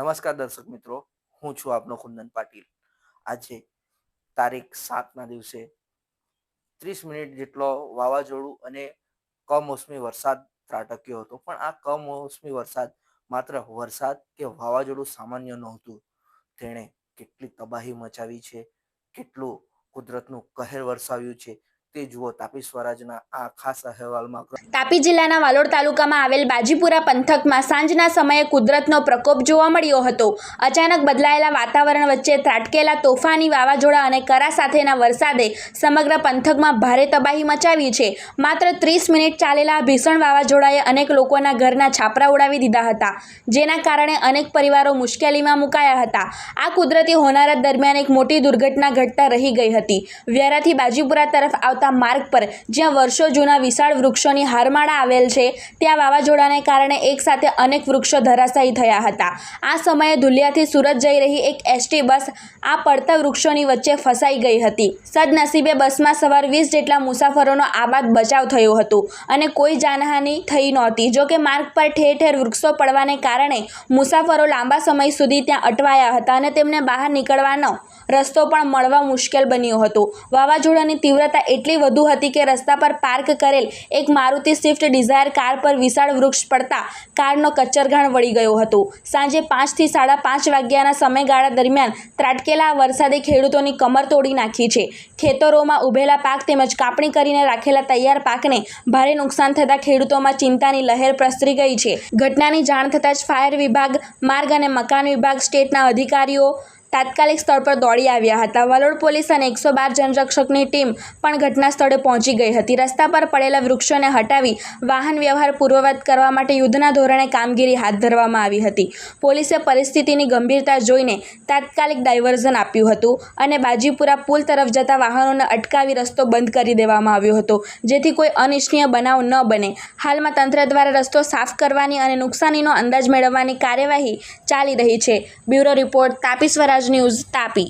નમસ્કાર દર્શક મિત્રો, હું છું આપનો કુંદન પાટીલ। આજે તારીખ 7ના દિવસે 30 મિનિટ જેટલો વાવાઝોડું અને કમોસમી વરસાદ ત્રાટક્યો હતો, પણ આ કમોસમી વરસાદ માત્ર વરસાદ કે વાવાઝોડું સામાન્ય નહોતું। તેણે કેટલી તબાહી મચાવી છે, કેટલું કુદરતનું કહેર વરસાવ્યું છે તે જુઓ તાપી સ્વરાજના આ ખાસ અહેવાલમાં। તાપી જિલ્લાના વાલોડ તાલુકામાં આવેલ બાજીપુરા પંથકમાં સાંજના સમયે કુદરતનો પ્રકોપ જોવા મળ્યો હતો। અચાનક બદલાયેલા વાતાવરણ વચ્ચે ત્રાટકેલા તોફાની વાવાઝોડા અને કરા સાથેના વરસાદે સમગ્ર પંથકમાં ભારે તબાહી મચાવી છે। માત્ર 30 મિનિટ ચાલેલા ભીષણ વાવાઝોડાએ અનેક લોકોના ઘરના છાપરા ઉડાવી દીધા હતા, જેના કારણે અનેક પરિવારો મુશ્કેલીમાં મુકાયા હતા। આ કુદરતી હોનારત દરમિયાન એક મોટી દુર્ઘટના ઘટતા રહી ગઈ હતી। વ્યારાથી બાજીપુરા તરફ આવતા માર્ગ પર જ્યાં વર્ષો જૂના વિશાળ વૃક્ષોની હારમાળા આવેલ છે, ત્યાં વાવાઝોડાને કારણે એકસાથે અનેક વૃક્ષો ધરાશાયી થયા હતા। આ સમયે ધુલિયાથી સુરત જઈ રહી એક એસટી બસ આ પડતા વૃક્ષોની વચ્ચે ફસાઈ ગઈ હતી। સદનસીબે બસમાં સવાર 20 જેટલા મુસાફરોનો આબાદ બચાવ થયો હતો અને કોઈ જાનહાનિ થઈ નહોતી। જોકે માર્ગ પર ઠેર ઠેર વૃક્ષો પડવાને કારણે મુસાફરો લાંબા સમય સુધી ત્યાં અટવાયા હતા અને તેમને બહાર નીકળવાનો રસ્તો પણ મળવા મુશ્કેલ બન્યો હતો। વાવાઝોડાની તીવ્રતા એટલી વધુ હતી કે રસ્તા પર પાર્ક કરેલ એક મારુતિ સ્વિફ્ટ ડિઝાયર કાર પર વિશાળ વૃક્ષ પડતા કારનો કચ્ચરઘાણ વળી ગયો હતો। સાંજે 5 થી 5:30 વાગ્યાના સમયગાળા દરમિયાન ત્રાટકેલા આ વરસાદે ખેડૂતોની કમર તોડી નાખી છે। ખેતરોમાં ઉભેલા પાક તેમજ કાપણી કરીને રાખેલા તૈયાર પાકને ભારે નુકસાન થતાં ખેડૂતોમાં ચિંતાની લહેર પ્રસરી ગઈ છે। ઘટનાની જાણ થતાં જ ફાયર વિભાગ, માર્ગ અને મકાન વિભાગ, સ્ટેટના અધિકારીઓ તાત્કાલિક સ્થળ પર દોડી આવ્યા હતા। વાલોડ પોલીસ અને 112 જનરક્ષકની ટીમ પણ ઘટના સ્થળે પહોંચી ગઈ હતી। રસ્તા પર પડેલા વૃક્ષોને હટાવી વાહન વ્યવહાર પૂર્વવત કરવા માટે યુદ્ધના ધોરણે કામગીરી હાથ ધરવામાં આવી હતી। પોલીસે પરિસ્થિતિની ગંભીરતા જોઈને તાત્કાલિક ડાયવર્ઝન આપ્યું હતું અને બાજીપુરા પુલ તરફ જતા વાહનોને અટકાવી રસ્તો બંધ કરી દેવામાં આવ્યો હતો, જેથી કોઈ અનિચ્છનીય બનાવ ન બને। હાલમાં તંત્ર દ્વારા રસ્તો સાફ કરવાની અને નુકસાનીનો અંદાજ મેળવવાની કાર્યવાહી ચાલી રહી છે। બ્યુરો રિપોર્ટ, તાપી સ્વરાજ ન્યૂઝ, તાપી।